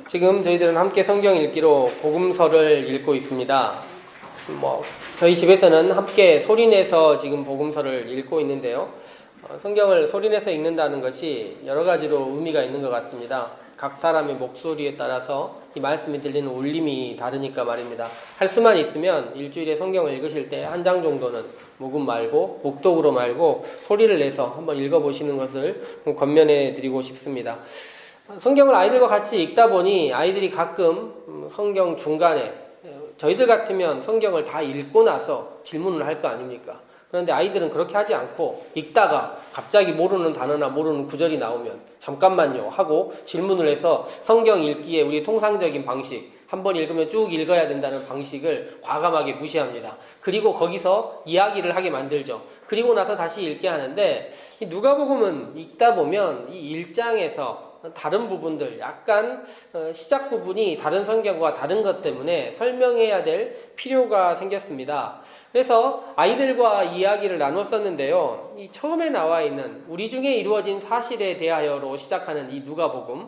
지금 저희들은 함께 성경 읽기로 복음서를 읽고 있습니다. 저희 집에서는 함께 소리내서 지금 복음서를 읽고 있는데요. 성경을 소리내서 읽는다는 것이 여러 가지로 의미가 있는 것 같습니다. 각 사람의 목소리에 따라서 이 말씀이 들리는 울림이 다르니까 말입니다. 할 수만 있으면 일주일에 성경을 읽으실 때 한 장 정도는 묵음 말고 목독으로 말고 소리를 내서 한번 읽어보시는 것을 권면해 드리고 싶습니다. 성경을 아이들과 같이 읽다 보니 아이들이 가끔 성경 중간에 저희들 같으면 성경을 다 읽고 나서 질문을 할 거 아닙니까? 그런데 아이들은 그렇게 하지 않고 읽다가 갑자기 모르는 단어나 모르는 구절이 나오면 잠깐만요 하고 질문을 해서 성경 읽기에 우리 통상적인 방식, 한번 읽으면 쭉 읽어야 된다는 방식을 과감하게 무시합니다. 그리고 거기서 이야기를 하게 만들죠. 그리고 나서 다시 읽게 하는데 이 누가복음은 읽다 보면 이 1장에서 다른 부분들, 약간 시작 부분이 다른 성경과 다른 것 때문에 설명해야 될 필요가 생겼습니다. 그래서 아이들과 이야기를 나눴었는데요. 이 처음에 나와 있는 우리 중에 이루어진 사실에 대하여로 시작하는 이 누가복음.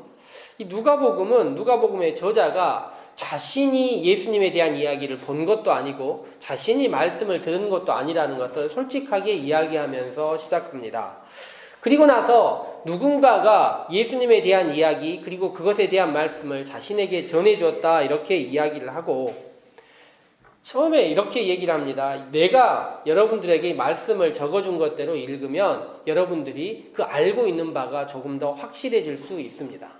이 누가복음은 누가복음의 저자가 자신이 예수님에 대한 이야기를 본 것도 아니고 자신이 말씀을 들은 것도 아니라는 것을 솔직하게 이야기하면서 시작합니다. 그리고 나서 누군가가 예수님에 대한 이야기 그리고 그것에 대한 말씀을 자신에게 전해주었다 이렇게 이야기를 하고 처음에 이렇게 얘기를 합니다. 내가 여러분들에게 말씀을 적어준 것대로 읽으면 여러분들이 그 알고 있는 바가 조금 더 확실해질 수 있습니다.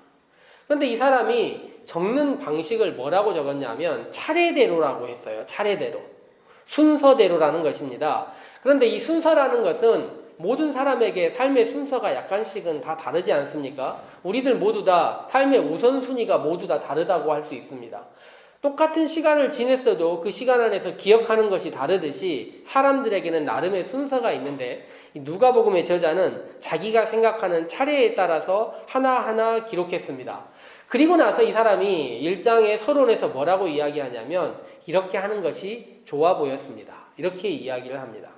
그런데 이 사람이 적는 방식을 뭐라고 적었냐면 차례대로라고 했어요. 차례대로. 순서대로라는 것입니다. 그런데 이 순서라는 것은 모든 사람에게 삶의 순서가 약간씩은 다 다르지 않습니까? 우리들 모두 다 삶의 우선순위가 모두 다 다르다고 할 수 있습니다. 똑같은 시간을 지냈어도 그 시간 안에서 기억하는 것이 다르듯이 사람들에게는 나름의 순서가 있는데 누가복음의 저자는 자기가 생각하는 차례에 따라서 하나하나 기록했습니다. 그리고 나서 이 사람이 1장의 서론에서 뭐라고 이야기하냐면 이렇게 하는 것이 좋아 보였습니다. 이렇게 이야기를 합니다.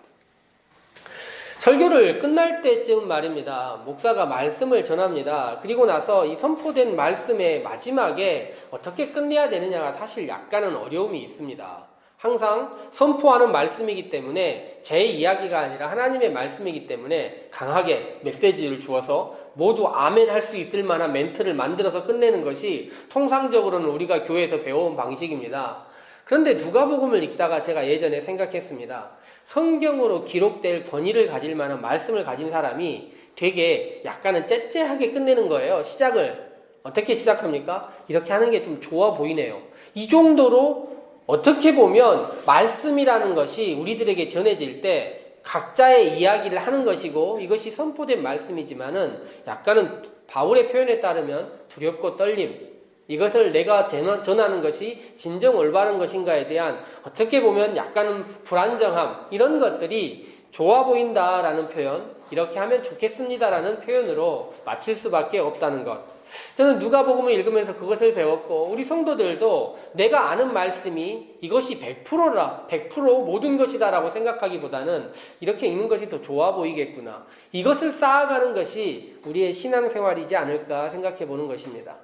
설교를 끝날 때쯤 말입니다. 목사가 말씀을 전합니다. 그리고 나서 이 선포된 말씀의 마지막에 어떻게 끝내야 되느냐가 사실 약간은 어려움이 있습니다. 항상 선포하는 말씀이기 때문에 제 이야기가 아니라 하나님의 말씀이기 때문에 강하게 메시지를 주어서 모두 아멘 할 수 있을 만한 멘트를 만들어서 끝내는 것이 통상적으로는 우리가 교회에서 배워온 방식입니다. 그런데 누가복음을 읽다가 제가 예전에 생각했습니다. 성경으로 기록될 권위를 가질 만한 말씀을 가진 사람이 되게 약간은 째째하게 끝내는 거예요. 시작을 어떻게 시작합니까? 이렇게 하는 게 좀 좋아 보이네요. 이 정도로 어떻게 보면 말씀이라는 것이 우리들에게 전해질 때 각자의 이야기를 하는 것이고 이것이 선포된 말씀이지만은 약간은 바울의 표현에 따르면 두렵고 떨림, 이것을 내가 전하는 것이 진정 올바른 것인가에 대한 어떻게 보면 약간은 불안정함, 이런 것들이 좋아 보인다라는 표현, 이렇게 하면 좋겠습니다라는 표현으로 마칠 수밖에 없다는 것. 저는 누가복음을 읽으면서 그것을 배웠고 우리 성도들도 내가 아는 말씀이 이것이 100%라 100% 모든 것이다라고 생각하기보다는 이렇게 읽는 것이 더 좋아 보이겠구나. 이것을 쌓아가는 것이 우리의 신앙생활이지 않을까 생각해 보는 것입니다.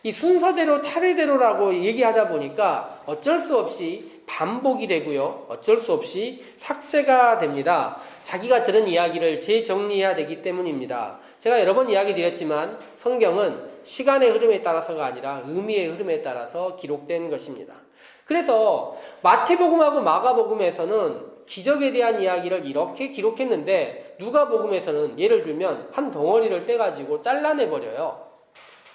이 순서대로 차례대로라고 얘기하다 보니까 어쩔 수 없이 반복이 되고요. 어쩔 수 없이 삭제가 됩니다. 자기가 들은 이야기를 재정리해야 되기 때문입니다. 제가 여러 번 이야기 드렸지만 성경은 시간의 흐름에 따라서가 아니라 의미의 흐름에 따라서 기록된 것입니다. 그래서 마태복음하고 마가복음에서는 기적에 대한 이야기를 이렇게 기록했는데 누가복음에서는 예를 들면 한 덩어리를 떼가지고 잘라내버려요.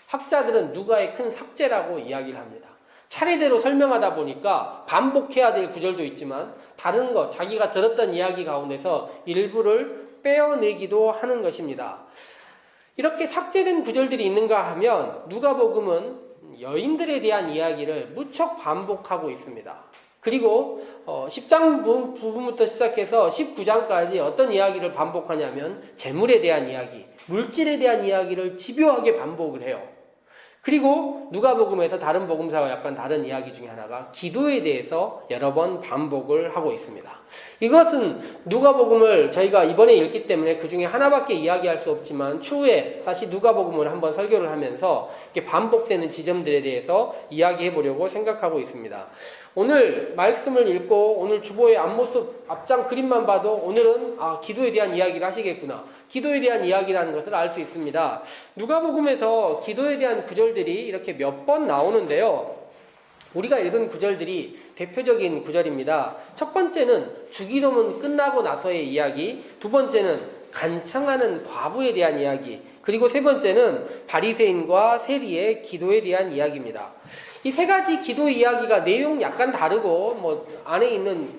학자들은 누가의 큰 삭제라고 이야기를 합니다. 차례대로 설명하다 보니까 반복해야 될 구절도 있지만 다른 것, 자기가 들었던 이야기 가운데서 일부를 빼어내기도 하는 것입니다. 이렇게 삭제된 구절들이 있는가 하면 누가복음은 여인들에 대한 이야기를 무척 반복하고 있습니다. 그리고 10장 부분부터 시작해서 19장까지 어떤 이야기를 반복하냐면 재물에 대한 이야기, 물질에 대한 이야기를 집요하게 반복을 해요. 그리고 누가복음에서 다른 복음사와 약간 다른 이야기 중에 하나가 기도에 대해서 여러 번 반복을 하고 있습니다. 이것은 누가복음을 저희가 이번에 읽기 때문에 그 중에 하나밖에 이야기할 수 없지만 추후에 다시 누가복음을 한번 설교를 하면서 이렇게 반복되는 지점들에 대해서 이야기해 보려고 생각하고 있습니다. 오늘 말씀을 읽고 오늘 주보의 앞모습 앞장 그림만 봐도 오늘은 기도에 대한 이야기를 하시겠구나, 기도에 대한 이야기라는 것을 알 수 있습니다. 누가복음에서 기도에 대한 구절들이 이렇게 몇 번 나오는데요, 우리가 읽은 구절들이 대표적인 구절입니다. 첫 번째는 주기도문 끝나고 나서의 이야기, 두 번째는 간청하는 과부에 대한 이야기, 그리고 세 번째는 바리새인과 세리의 기도에 대한 이야기입니다. 이 세 가지 기도 이야기가 내용 약간 다르고 안에 있는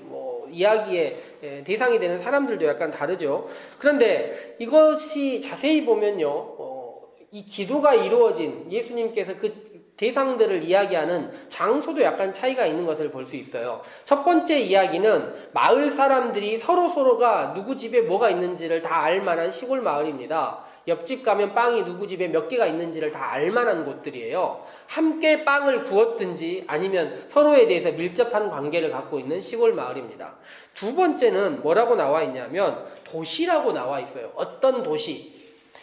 이야기의 대상이 되는 사람들도 약간 다르죠. 그런데 이것이 자세히 보면요, 이 기도가 이루어진 예수님께서 그 대상들을 이야기하는 장소도 약간 차이가 있는 것을 볼 수 있어요. 첫 번째 이야기는 마을 사람들이 서로가 누구 집에 뭐가 있는지를 다 알만한 시골 마을입니다. 옆집 가면 빵이 누구 집에 몇 개가 있는지를 다 알만한 곳들이에요. 함께 빵을 구웠든지 아니면 서로에 대해서 밀접한 관계를 갖고 있는 시골 마을입니다. 두 번째는 뭐라고 나와 있냐면 도시라고 나와 있어요. 어떤 도시.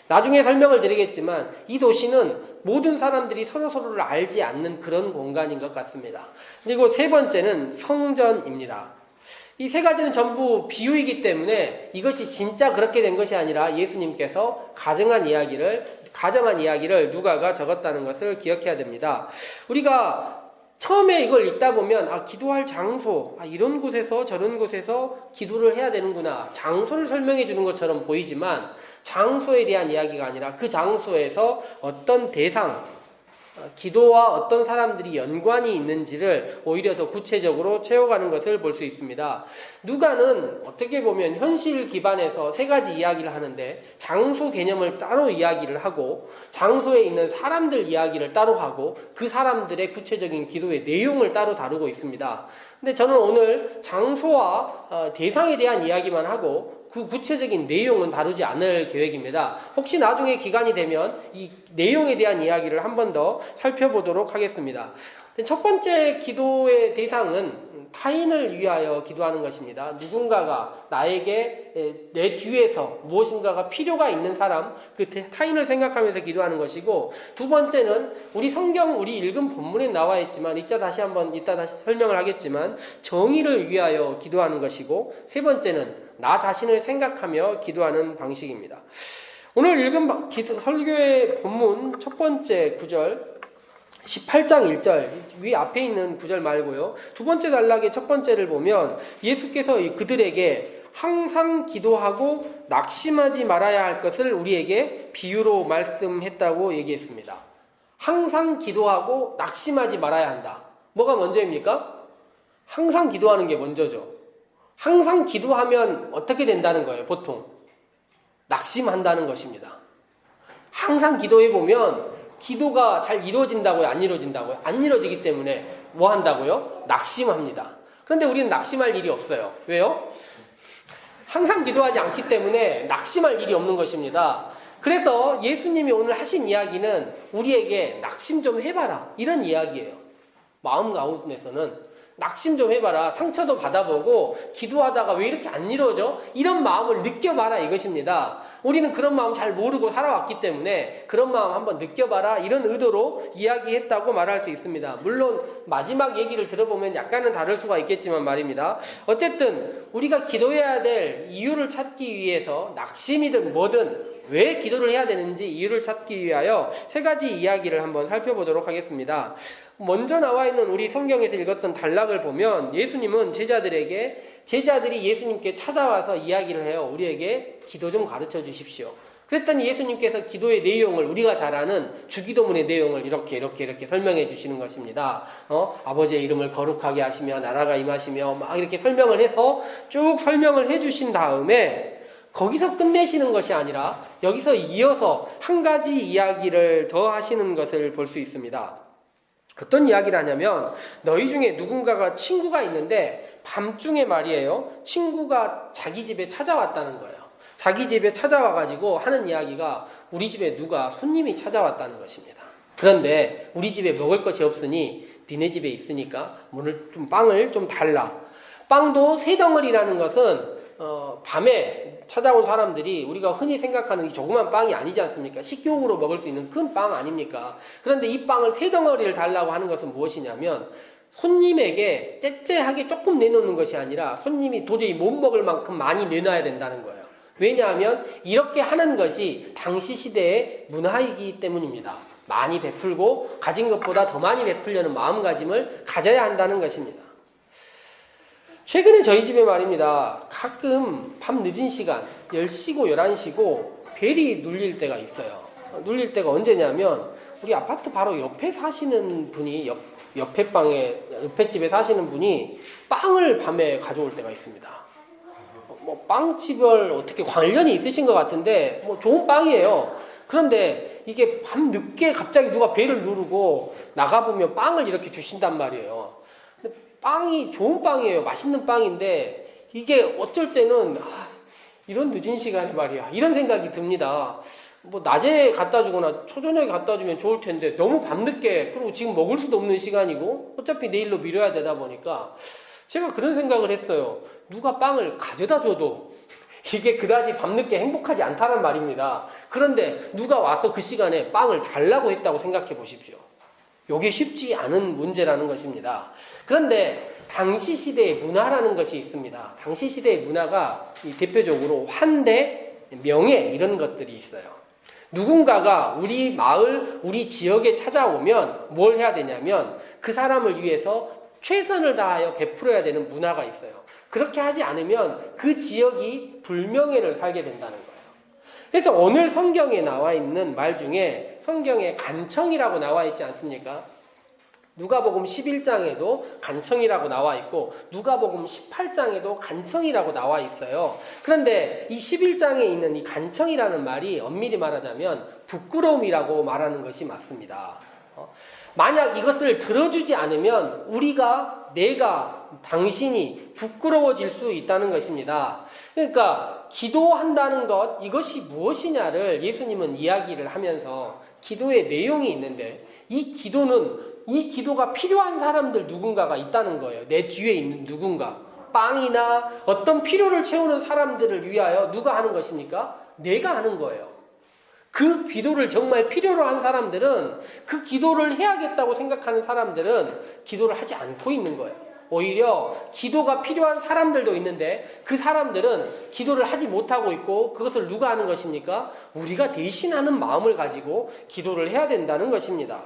나중에 설명을 드리겠지만 이 도시는 모든 사람들이 서로를 알지 않는 그런 공간인 것 같습니다. 그리고 세 번째는 성전입니다. 이 세 가지는 전부 비유이기 때문에 이것이 진짜 그렇게 된 것이 아니라 예수님께서 가정한 이야기를 누가가 적었다는 것을 기억해야 됩니다. 우리가 처음에 이걸 읽다 보면 기도할 장소, 이런 곳에서 저런 곳에서 기도를 해야 되는구나, 장소를 설명해 주는 것처럼 보이지만 장소에 대한 이야기가 아니라 그 장소에서 어떤 대상, 기도와 어떤 사람들이 연관이 있는지를 오히려 더 구체적으로 채워가는 것을 볼 수 있습니다. 누가는 어떻게 보면 현실 기반에서 세 가지 이야기를 하는데 장소 개념을 따로 이야기를 하고 장소에 있는 사람들 이야기를 따로 하고 그 사람들의 구체적인 기도의 내용을 따로 다루고 있습니다. 근데 저는 오늘 장소와 대상에 대한 이야기만 하고 그 구체적인 내용은 다루지 않을 계획입니다. 혹시 나중에 기간이 되면 이 내용에 대한 이야기를 한 번 더 살펴보도록 하겠습니다. 첫 번째 기도의 대상은 타인을 위하여 기도하는 것입니다. 누군가가 나에게 내 뒤에서 무엇인가가 필요가 있는 사람, 그 타인을 생각하면서 기도하는 것이고, 두 번째는 우리 읽은 본문에 나와 있지만 이따 다시 설명을 하겠지만 정의를 위하여 기도하는 것이고, 세 번째는 나 자신을 생각하며 기도하는 방식입니다. 오늘 읽은 설교의 본문 첫 번째 구절 18장 1절 위 앞에 있는 구절 말고요, 두 번째 단락의 첫 번째를 보면 예수께서 그들에게 항상 기도하고 낙심하지 말아야 할 것을 우리에게 비유로 말씀했다고 얘기했습니다. 항상 기도하고 낙심하지 말아야 한다. 뭐가 먼저입니까? 항상 기도하는 게 먼저죠. 항상 기도하면 어떻게 된다는 거예요? 보통 낙심한다는 것입니다. 항상 기도해보면 기도가 잘 이루어진다고요? 안 이루어진다고요? 안 이루어지기 때문에 뭐 한다고요? 낙심합니다. 그런데 우리는 낙심할 일이 없어요. 왜요? 항상 기도하지 않기 때문에 낙심할 일이 없는 것입니다. 그래서 예수님이 오늘 하신 이야기는 우리에게 낙심 좀 해봐라, 이런 이야기예요. 마음 가운데서는 낙심 좀 해봐라, 상처도 받아보고 기도하다가 왜 이렇게 안 이루어져? 이런 마음을 느껴봐라, 이것입니다. 우리는 그런 마음 잘 모르고 살아왔기 때문에 그런 마음 한번 느껴봐라, 이런 의도로 이야기했다고 말할 수 있습니다. 물론 마지막 얘기를 들어보면 약간은 다를 수가 있겠지만 말입니다. 어쨌든 우리가 기도해야 될 이유를 찾기 위해서 낙심이든 뭐든 왜 기도를 해야 되는지 이유를 찾기 위하여 세 가지 이야기를 한번 살펴보도록 하겠습니다. 먼저 나와 있는 우리 성경에서 읽었던 단락을 보면 예수님은 제자들이 예수님께 찾아와서 이야기를 해요. 우리에게 기도 좀 가르쳐 주십시오. 그랬더니 예수님께서 기도의 내용을 우리가 잘 아는 주기도문의 내용을 이렇게 설명해 주시는 것입니다. 아버지의 이름을 거룩하게 하시며 나라가 임하시며 막 이렇게 설명을 해서 쭉 설명을 해 주신 다음에 거기서 끝내시는 것이 아니라 여기서 이어서 한 가지 이야기를 더 하시는 것을 볼 수 있습니다. 어떤 이야기를 하냐면 너희 중에 누군가가 친구가 있는데 밤중에 말이에요, 친구가 자기 집에 찾아왔다는 거예요. 자기 집에 찾아와가지고 하는 이야기가 우리 집에 누가 손님이 찾아왔다는 것입니다. 그런데 우리 집에 먹을 것이 없으니 니네 집에 있으니까 빵을 좀 달라. 빵도 세 덩어리라는 것은 밤에 찾아온 사람들이 우리가 흔히 생각하는 이 조그만 빵이 아니지 않습니까? 식용으로 먹을 수 있는 큰 빵 아닙니까? 그런데 이 빵을 세 덩어리를 달라고 하는 것은 무엇이냐면 손님에게 째째하게 조금 내놓는 것이 아니라 손님이 도저히 못 먹을 만큼 많이 내놔야 된다는 거예요. 왜냐하면 이렇게 하는 것이 당시 시대의 문화이기 때문입니다. 많이 베풀고 가진 것보다 더 많이 베풀려는 마음가짐을 가져야 한다는 것입니다. 최근에 저희 집에 말입니다. 가끔 밤 늦은 시간 10시고 11시고 벨이 눌릴 때가 있어요. 눌릴 때가 언제냐면 우리 아파트 바로 옆에 사시는 분이 옆에 집에 사시는 분이 빵을 밤에 가져올 때가 있습니다. 뭐 빵집을 어떻게 관련이 있으신 것 같은데 뭐 좋은 빵이에요. 그런데 이게 밤 늦게 갑자기 누가 벨을 누르고 나가보면 빵을 이렇게 주신단 말이에요. 근데 빵이 좋은 빵이에요. 맛있는 빵인데 이게 어쩔 때는 이런 늦은 시간에 말이야 이런 생각이 듭니다. 뭐 낮에 갖다 주거나 초저녁에 갖다 주면 좋을 텐데 너무 밤늦게, 그리고 지금 먹을 수도 없는 시간이고 어차피 내일로 미뤄야 되다 보니까 제가 그런 생각을 했어요. 누가 빵을 가져다 줘도 이게 그다지 밤늦게 행복하지 않다는 말입니다. 그런데 누가 와서 그 시간에 빵을 달라고 했다고 생각해 보십시오. 이게 쉽지 않은 문제라는 것입니다. 그런데 당시 시대의 문화라는 것이 있습니다. 당시 시대의 문화가 대표적으로 환대, 명예 이런 것들이 있어요. 누군가가 우리 마을, 우리 지역에 찾아오면 뭘 해야 되냐면 그 사람을 위해서 최선을 다하여 베풀어야 되는 문화가 있어요. 그렇게 하지 않으면 그 지역이 불명예를 살게 된다는 거예요. 그래서 오늘 성경에 나와 있는 말 중에 성경에 간청이라고 나와 있지 않습니까? 누가복음 11장에도 간청이라고 나와 있고 누가복음 18장에도 간청이라고 나와 있어요. 그런데 이 11장에 있는 이 간청이라는 말이 엄밀히 말하자면 부끄러움이라고 말하는 것이 맞습니다. 만약 이것을 들어주지 않으면 내가, 당신이 부끄러워질 수 있다는 것입니다. 그러니까 기도한다는 것, 이것이 무엇이냐를 예수님은 이야기를 하면서 기도의 내용이 있는데 이 기도가 필요한 사람들 누군가가 있다는 거예요. 내 뒤에 있는 누군가. 빵이나 어떤 필요를 채우는 사람들을 위하여 누가 하는 것입니까? 내가 하는 거예요. 그 기도를 정말 필요로 한 사람들은, 그 기도를 해야겠다고 생각하는 사람들은 기도를 하지 않고 있는 거예요. 오히려 기도가 필요한 사람들도 있는데 그 사람들은 기도를 하지 못하고 있고, 그것을 누가 하는 것입니까? 우리가 대신하는 마음을 가지고 기도를 해야 된다는 것입니다.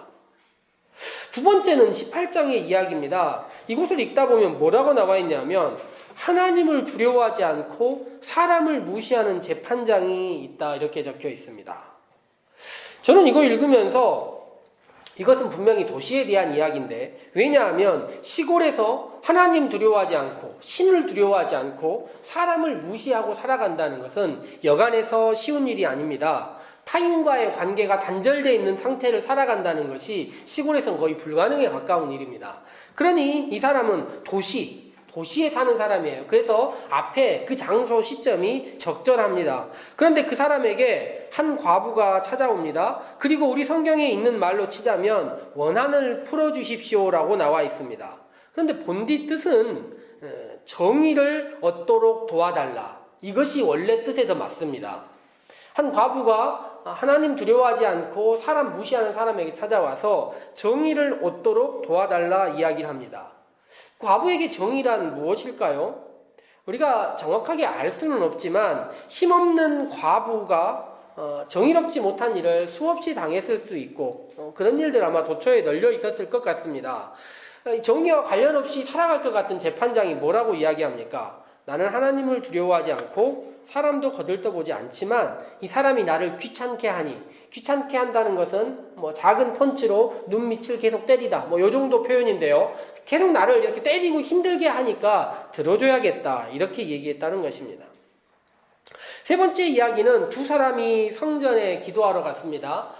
두 번째는 18장의 이야기입니다. 이곳을 읽다 보면 뭐라고 나와 있냐면 하나님을 두려워하지 않고 사람을 무시하는 재판장이 있다, 이렇게 적혀 있습니다. 저는 이거 읽으면서 이것은 분명히 도시에 대한 이야기인데, 왜냐하면 시골에서 하나님 두려워하지 않고 신을 두려워하지 않고 사람을 무시하고 살아간다는 것은 여간해서 쉬운 일이 아닙니다. 타인과의 관계가 단절되어 있는 상태를 살아간다는 것이 시골에서는 거의 불가능에 가까운 일입니다. 그러니 이 사람은 도시에 사는 사람이에요. 그래서 앞에 그 장소 시점이 적절합니다. 그런데 그 사람에게 한 과부가 찾아옵니다. 그리고 우리 성경에 있는 말로 치자면 원한을 풀어주십시오라고 나와 있습니다. 그런데 본디 뜻은 정의를 얻도록 도와달라, 이것이 원래 뜻에 더 맞습니다. 한 과부가 하나님 두려워하지 않고 사람 무시하는 사람에게 찾아와서 정의를 얻도록 도와달라 이야기를 합니다. 과부에게 정의란 무엇일까요? 우리가 정확하게 알 수는 없지만 힘없는 과부가 정의롭지 못한 일을 수없이 당했을 수 있고 그런 일들 아마 도처에 널려 있었을 것 같습니다. 정의와 관련 없이 살아갈 것 같은 재판장이 뭐라고 이야기합니까? 나는 하나님을 두려워하지 않고 사람도 거들떠보지 않지만 이 사람이 나를 귀찮게 하니, 귀찮게 한다는 것은 뭐 작은 펀치로 눈밑을 계속 때리다, 뭐 요 정도 표현인데요. 계속 나를 이렇게 때리고 힘들게 하니까 들어줘야겠다, 이렇게 얘기했다는 것입니다. 세 번째 이야기는 두 사람이 성전에 기도하러 갔습니다.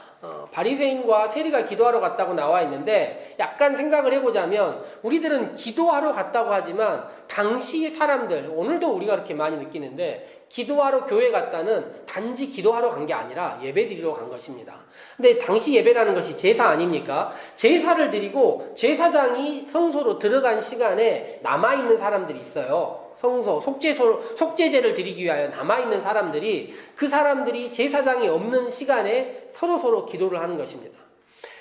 바리새인과 세리가 기도하러 갔다고 나와 있는데 약간 생각을 해보자면 우리들은 기도하러 갔다고 하지만 당시 사람들, 오늘도 우리가 그렇게 많이 느끼는데 기도하러 교회 갔다는 단지 기도하러 간 게 아니라 예배 드리러 간 것입니다. 근데 당시 예배라는 것이 제사 아닙니까? 제사를 드리고 제사장이 성소로 들어간 시간에 남아있는 사람들이 있어요. 성소, 속죄제를 드리기 위하여 남아있는 사람들이 그 사람들이 제사장이 없는 시간에 서로 기도를 하는 것입니다.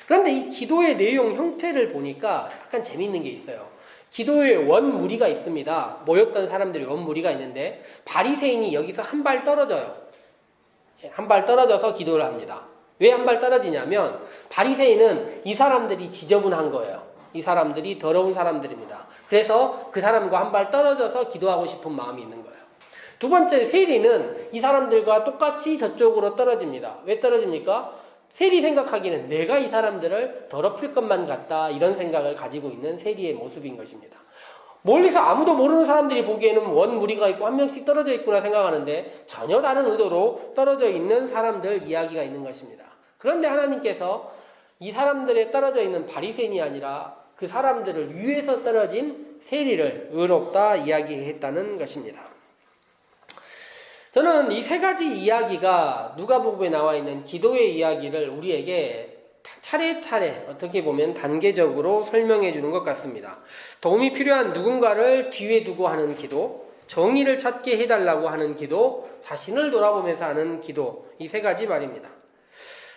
그런데 이 기도의 내용 형태를 보니까 약간 재미있는 게 있어요. 기도의 원무리가 있습니다. 모였던 사람들이 원무리가 있는데 바리새인이 여기서 한 발 떨어져요. 한 발 떨어져서 기도를 합니다. 왜 한 발 떨어지냐면 바리새인은 이 사람들이 지저분한 거예요. 이 사람들이 더러운 사람들입니다. 그래서 그 사람과 한 발 떨어져서 기도하고 싶은 마음이 있는 거예요. 두 번째 세리는 이 사람들과 똑같이 저쪽으로 떨어집니다. 왜 떨어집니까? 세리 생각하기에는 내가 이 사람들을 더럽힐 것만 같다, 이런 생각을 가지고 있는 세리의 모습인 것입니다. 멀리서 아무도 모르는 사람들이 보기에는 원 무리가 있고 한 명씩 떨어져 있구나 생각하는데 전혀 다른 의도로 떨어져 있는 사람들 이야기가 있는 것입니다. 그런데 하나님께서 이 사람들에 떨어져 있는 바리새인이 아니라 그 사람들을 위에서 떨어진 세리를 의롭다 이야기했다는 것입니다. 저는 이 세 가지 이야기가 누가복음에 나와 있는 기도의 이야기를 우리에게 차례차례 어떻게 보면 단계적으로 설명해 주는 것 같습니다. 도움이 필요한 누군가를 뒤에 두고 하는 기도, 정의를 찾게 해달라고 하는 기도, 자신을 돌아보면서 하는 기도, 이 세 가지 말입니다.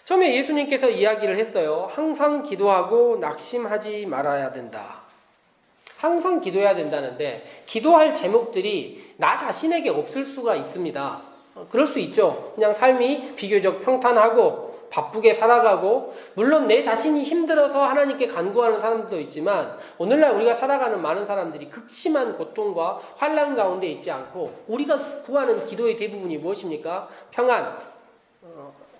처음에 예수님께서 이야기를 했어요. 항상 기도하고 낙심하지 말아야 된다. 항상 기도해야 된다는데 기도할 제목들이 나 자신에게 없을 수가 있습니다. 그럴 수 있죠. 그냥 삶이 비교적 평탄하고 바쁘게 살아가고 물론 내 자신이 힘들어서 하나님께 간구하는 사람들도 있지만 오늘날 우리가 살아가는 많은 사람들이 극심한 고통과 환난 가운데 있지 않고 우리가 구하는 기도의 대부분이 무엇입니까? 평안,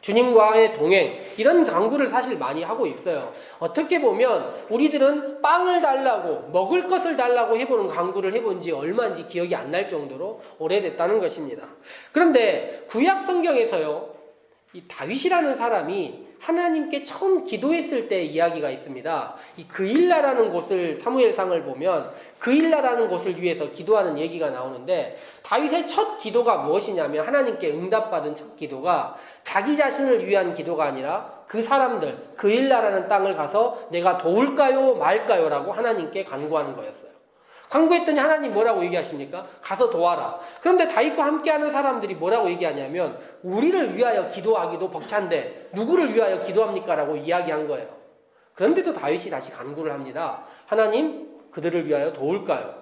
주님과의 동행, 이런 간구를 사실 많이 하고 있어요. 어떻게 보면 우리들은 빵을 달라고 먹을 것을 달라고 해보는 간구를 해본 지 얼마인지 기억이 안 날 정도로 오래됐다는 것입니다. 그런데 구약 성경에서요, 이 다윗이라는 사람이 하나님께 처음 기도했을 때 이야기가 있습니다. 이 그일라라는 곳을 사무엘상을 보면 그일라라는 곳을 위해서 기도하는 얘기가 나오는데 다윗의 첫 기도가 무엇이냐면 하나님께 응답받은 첫 기도가 자기 자신을 위한 기도가 아니라 그 사람들 그일라라는 땅을 가서 내가 도울까요 말까요 라고 하나님께 간구하는 거였어요. 간구했더니 하나님 뭐라고 얘기하십니까? 가서 도와라. 그런데 다윗과 함께하는 사람들이 뭐라고 얘기하냐면 우리를 위하여 기도하기도 벅찬데 누구를 위하여 기도합니까? 라고 이야기한 거예요. 그런데도 다윗이 다시 간구를 합니다. 하나님 그들을 위하여 도울까요?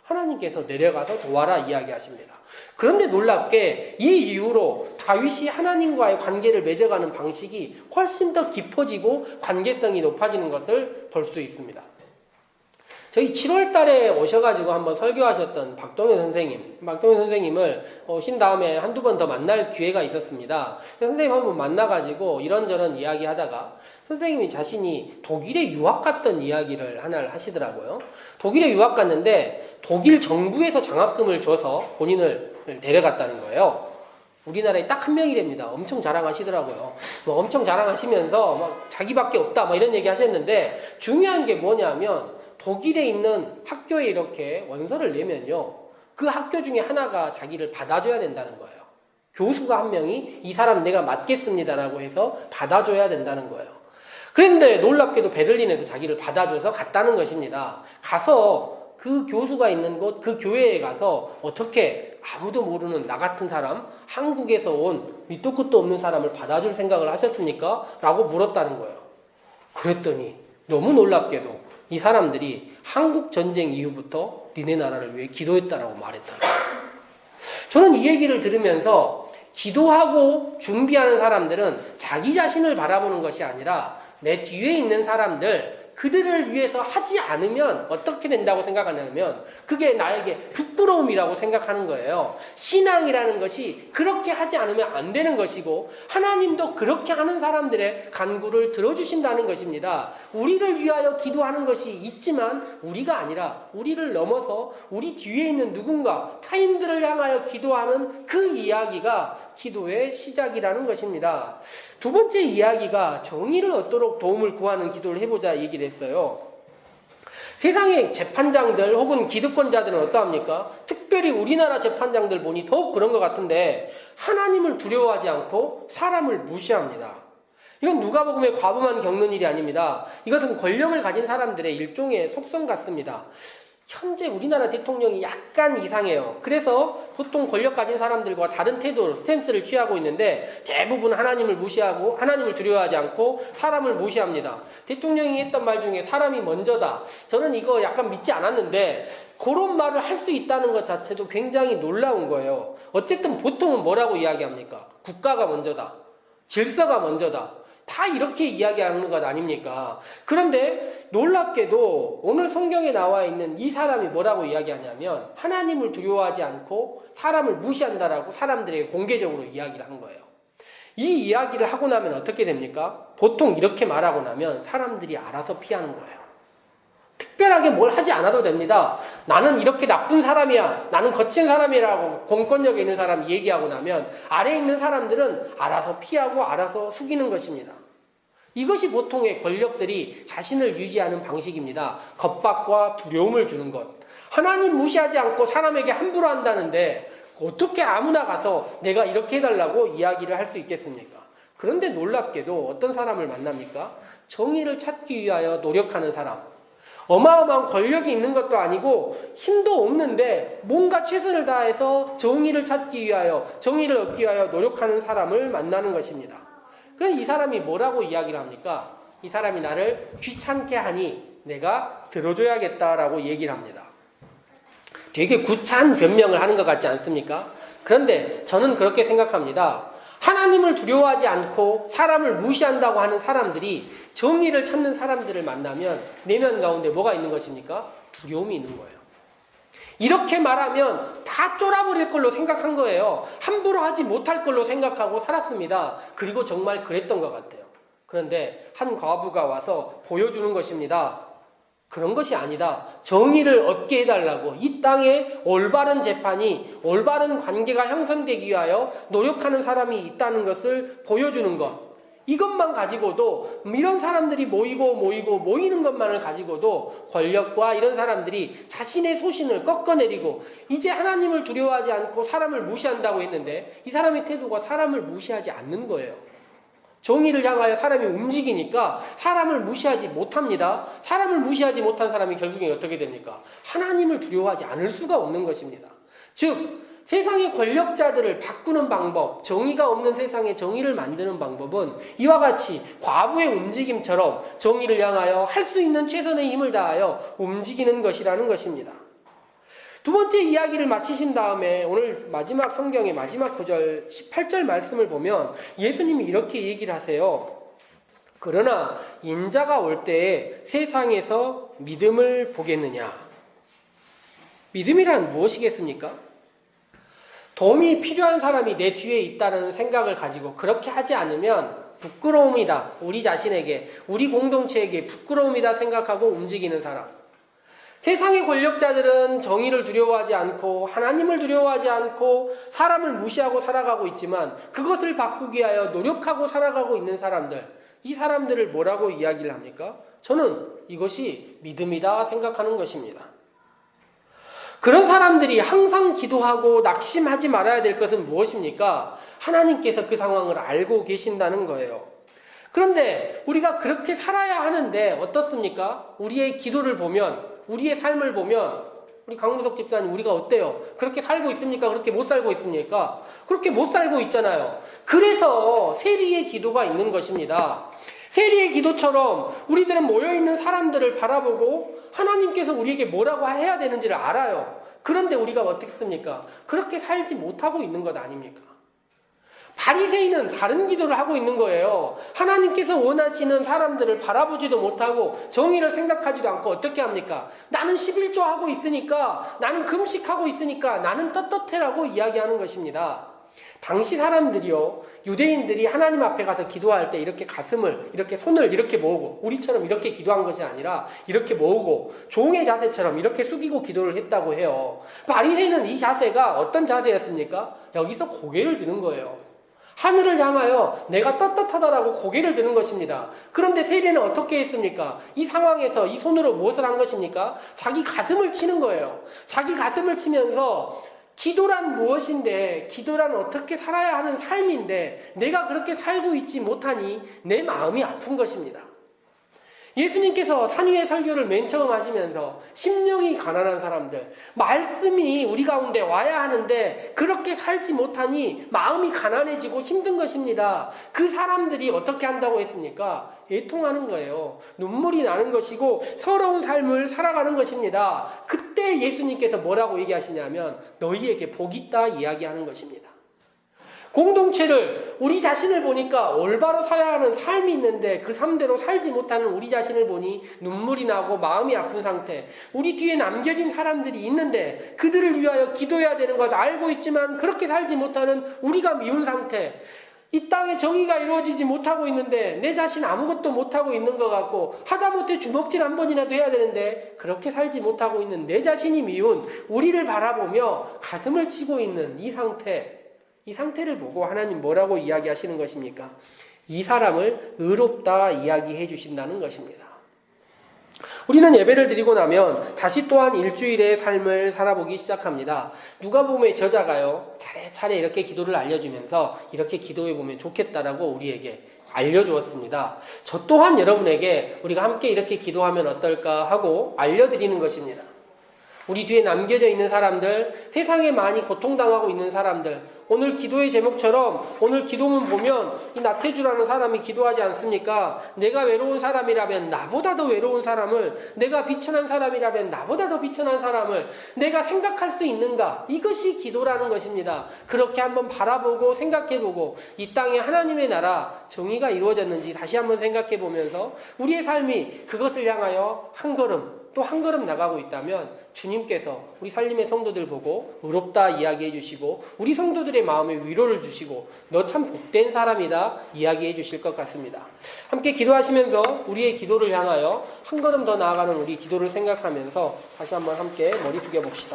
하나님께서 내려가서 도와라 이야기하십니다. 그런데 놀랍게 이 이후로 다윗이 하나님과의 관계를 맺어가는 방식이 훨씬 더 깊어지고 관계성이 높아지는 것을 볼 수 있습니다. 저희 7월 달에 오셔가지고 한번 설교하셨던 박동현 선생님을 오신 다음에 한두 번 더 만날 기회가 있었습니다. 선생님 한번 만나가지고 이런저런 이야기 하다가 선생님이 자신이 독일에 유학 갔던 이야기를 하나를 하시더라고요. 독일에 유학 갔는데 독일 정부에서 장학금을 줘서 본인을 데려갔다는 거예요. 우리나라에 딱 한 명이랍니다. 엄청 자랑하시더라고요. 엄청 자랑하시면서 막 자기밖에 없다 이런 얘기 하셨는데 중요한 게 뭐냐면 독일에 있는 학교에 이렇게 원서를 내면요. 그 학교 중에 하나가 자기를 받아줘야 된다는 거예요. 교수가 한 명이 이 사람 내가 맡겠습니다라고 해서 받아줘야 된다는 거예요. 그런데 놀랍게도 베를린에서 자기를 받아줘서 갔다는 것입니다. 가서 그 교수가 있는 곳, 그 교회에 가서 어떻게 아무도 모르는 나 같은 사람, 한국에서 온 밑도 끝도 없는 사람을 받아줄 생각을 하셨습니까? 라고 물었다는 거예요. 그랬더니 너무 놀랍게도 이 사람들이 한국 전쟁 이후부터 니네 나라를 위해 기도했다라고 말했다는 거예요. 저는 이 얘기를 들으면서 기도하고 준비하는 사람들은 자기 자신을 바라보는 것이 아니라 내 뒤에 있는 사람들, 그들을 위해서 하지 않으면 어떻게 된다고 생각하냐면 그게 나에게 부끄러움이라고 생각하는 거예요. 신앙이라는 것이 그렇게 하지 않으면 안 되는 것이고 하나님도 그렇게 하는 사람들의 간구를 들어주신다는 것입니다. 우리를 위하여 기도하는 것이 있지만 우리가 아니라 우리를 넘어서 우리 뒤에 있는 누군가 타인들을 향하여 기도하는 그 이야기가 기도의 시작이라는 것입니다. 두 번째 이야기가 정의를 얻도록 도움을 구하는 기도를 해보자 얘기를 했어요. 세상의 재판장들 혹은 기득권자들은 어떠합니까? 특별히 우리나라 재판장들 보니 더욱 그런 것 같은데 하나님을 두려워하지 않고 사람을 무시합니다. 이건 누가복음의 과부만 겪는 일이 아닙니다. 이것은 권력을 가진 사람들의 일종의 속성 같습니다. 현재 우리나라 대통령이 약간 이상해요. 그래서 보통 권력 가진 사람들과 다른 태도로 스탠스를 취하고 있는데 대부분 하나님을 무시하고 하나님을 두려워하지 않고 사람을 무시합니다. 대통령이 했던 말 중에 사람이 먼저다. 저는 이거 약간 믿지 않았는데 그런 말을 할 수 있다는 것 자체도 굉장히 놀라운 거예요. 어쨌든 보통은 뭐라고 이야기합니까? 국가가 먼저다. 질서가 먼저다. 다 이렇게 이야기하는 것 아닙니까? 그런데 놀랍게도 오늘 성경에 나와 있는 이 사람이 뭐라고 이야기하냐면 하나님을 두려워하지 않고 사람을 무시한다라고 사람들에게 공개적으로 이야기를 한 거예요. 이 이야기를 하고 나면 어떻게 됩니까? 보통 이렇게 말하고 나면 사람들이 알아서 피하는 거예요. 특별하게 뭘 하지 않아도 됩니다. 나는 이렇게 나쁜 사람이야. 나는 거친 사람이라고 공권력에 있는 사람이 얘기하고 나면 아래에 있는 사람들은 알아서 피하고 알아서 숙이는 것입니다. 이것이 보통의 권력들이 자신을 유지하는 방식입니다. 겁박과 두려움을 주는 것. 하나님 무시하지 않고 사람에게 함부로 한다는데 어떻게 아무나 가서 내가 이렇게 해달라고 이야기를 할 수 있겠습니까? 그런데 놀랍게도 어떤 사람을 만납니까? 정의를 찾기 위하여 노력하는 사람. 어마어마한 권력이 있는 것도 아니고 힘도 없는데 뭔가 최선을 다해서 정의를 찾기 위하여 정의를 얻기 위하여 노력하는 사람을 만나는 것입니다. 그래서 이 사람이 뭐라고 이야기를 합니까? 이 사람이 나를 귀찮게 하니 내가 들어줘야겠다라고 얘기를 합니다. 되게 구차한 변명을 하는 것 같지 않습니까? 그런데 저는 그렇게 생각합니다. 하나님을 두려워하지 않고 사람을 무시한다고 하는 사람들이 정의를 찾는 사람들을 만나면 내면 가운데 뭐가 있는 것입니까? 두려움이 있는 거예요. 이렇게 말하면 다 쫄아버릴 걸로 생각한 거예요. 함부로 하지 못할 걸로 생각하고 살았습니다. 그리고 정말 그랬던 것 같아요. 그런데 한 과부가 와서 보여주는 것입니다. 그런 것이 아니다. 정의를 얻게 해달라고 이 땅에 올바른 재판이 올바른 관계가 형성되기 위하여 노력하는 사람이 있다는 것을 보여주는 것. 이것만 가지고도 이런 사람들이 모이는 것만을 가지고도 권력과 이런 사람들이 자신의 소신을 꺾어내리고 이제 하나님을 두려워하지 않고 사람을 무시한다고 했는데 이 사람의 태도가 사람을 무시하지 않는 거예요. 정의를 향하여 사람이 움직이니까 사람을 무시하지 못합니다. 사람을 무시하지 못한 사람이 결국엔 어떻게 됩니까? 하나님을 두려워하지 않을 수가 없는 것입니다. 즉 세상의 권력자들을 바꾸는 방법, 정의가 없는 세상에 정의를 만드는 방법은 이와 같이 과부의 움직임처럼 정의를 향하여 할 수 있는 최선의 힘을 다하여 움직이는 것이라는 것입니다. 두 번째 이야기를 마치신 다음에 오늘 마지막 성경의 마지막 구절 18절 말씀을 보면 예수님이 이렇게 얘기를 하세요. 그러나 인자가 올 때에 세상에서 믿음을 보겠느냐? 믿음이란 무엇이겠습니까? 도움이 필요한 사람이 내 뒤에 있다는 생각을 가지고 그렇게 하지 않으면 부끄러움이다. 우리 자신에게, 우리 공동체에게 부끄러움이다 생각하고 움직이는 사람. 세상의 권력자들은 정의를 두려워하지 않고 하나님을 두려워하지 않고 사람을 무시하고 살아가고 있지만 그것을 바꾸기 위하여 노력하고 살아가고 있는 사람들, 이 사람들을 뭐라고 이야기를 합니까? 저는 이것이 믿음이다 생각하는 것입니다. 그런 사람들이 항상 기도하고 낙심하지 말아야 될 것은 무엇입니까? 하나님께서 그 상황을 알고 계신다는 거예요. 그런데 우리가 그렇게 살아야 하는데 어떻습니까? 우리의 기도를 보면, 우리의 삶을 보면 우리 강무석 집사님 우리가 어때요? 그렇게 살고 있습니까? 그렇게 못 살고 있습니까? 그렇게 못 살고 있잖아요. 그래서 세리의 기도가 있는 것입니다. 세리의 기도처럼 우리들은 모여있는 사람들을 바라보고 하나님께서 우리에게 뭐라고 해야 되는지를 알아요. 그런데 우리가 어떻습니까? 그렇게 살지 못하고 있는 것 아닙니까? 바리새인은 다른 기도를 하고 있는 거예요. 하나님께서 원하시는 사람들을 바라보지도 못하고 정의를 생각하지도 않고 어떻게 합니까? 나는 11조 하고 있으니까, 나는 금식하고 있으니까 나는 떳떳해라고 이야기하는 것입니다. 당시 사람들이요, 유대인들이 하나님 앞에 가서 기도할 때 이렇게 가슴을, 이렇게 손을 이렇게 모으고, 우리처럼 이렇게 기도한 것이 아니라 이렇게 모으고 종의 자세처럼 이렇게 숙이고 기도를 했다고 해요. 바리새인은 이 자세가 어떤 자세였습니까? 여기서 고개를 드는 거예요. 하늘을 향하여 내가 떳떳하다라고 고개를 드는 것입니다. 그런데 세리는 어떻게 했습니까? 이 상황에서 이 손으로 무엇을 한 것입니까? 자기 가슴을 치는 거예요. 자기 가슴을 치면서 기도란 무엇인데, 기도란 어떻게 살아야 하는 삶인데 내가 그렇게 살고 있지 못하니 내 마음이 아픈 것입니다. 예수님께서 산위의 설교를 맨 처음 하시면서 심령이 가난한 사람들, 말씀이 우리 가운데 와야 하는데 그렇게 살지 못하니 마음이 가난해지고 힘든 것입니다. 그 사람들이 어떻게 한다고 했습니까? 애통하는 거예요. 눈물이 나는 것이고 서러운 삶을 살아가는 것입니다. 그때 예수님께서 뭐라고 얘기하시냐면 너희에게 복이 있다 이야기하는 것입니다. 공동체를, 우리 자신을 보니까 올바로 살아야 하는 삶이 있는데 그 삶대로 살지 못하는 우리 자신을 보니 눈물이 나고 마음이 아픈 상태, 우리 뒤에 남겨진 사람들이 있는데 그들을 위하여 기도해야 되는 것 알고 있지만 그렇게 살지 못하는 우리가 미운 상태, 이 땅에 정의가 이루어지지 못하고 있는데 내 자신 아무것도 못하고 있는 것 같고 하다못해 주먹질 한 번이라도 해야 되는데 그렇게 살지 못하고 있는 내 자신이 미운 우리를 바라보며 가슴을 치고 있는 이 상태, 이 상태를 보고 하나님 뭐라고 이야기하시는 것입니까? 이 사람을 의롭다 이야기해 주신다는 것입니다. 우리는 예배를 드리고 나면 다시 또한 일주일의 삶을 살아보기 시작합니다. 누가복음의 저자가요, 차례차례 이렇게 기도를 알려주면서 이렇게 기도해 보면 좋겠다라고 우리에게 알려주었습니다. 저 또한 여러분에게 우리가 함께 이렇게 기도하면 어떨까 하고 알려드리는 것입니다. 우리 뒤에 남겨져 있는 사람들, 세상에 많이 고통당하고 있는 사람들, 오늘 기도의 제목처럼 오늘 기도문 보면 이 나태주라는 사람이 기도하지 않습니까? 내가 외로운 사람이라면 나보다 더 외로운 사람을, 내가 비천한 사람이라면 나보다 더 비천한 사람을 내가 생각할 수 있는가? 이것이 기도라는 것입니다. 그렇게 한번 바라보고 생각해보고 이 땅에 하나님의 나라 정의가 이루어졌는지 다시 한번 생각해보면서 우리의 삶이 그것을 향하여 한 걸음 또 한 걸음 나가고 있다면 주님께서 우리 살림의 성도들 보고 의롭다 이야기해 주시고 우리 성도들의 마음에 위로를 주시고 너 참 복된 사람이다 이야기해 주실 것 같습니다. 함께 기도하시면서 우리의 기도를 향하여 한 걸음 더 나아가는 우리 기도를 생각하면서 다시 한번 함께 머리 숙여 봅시다.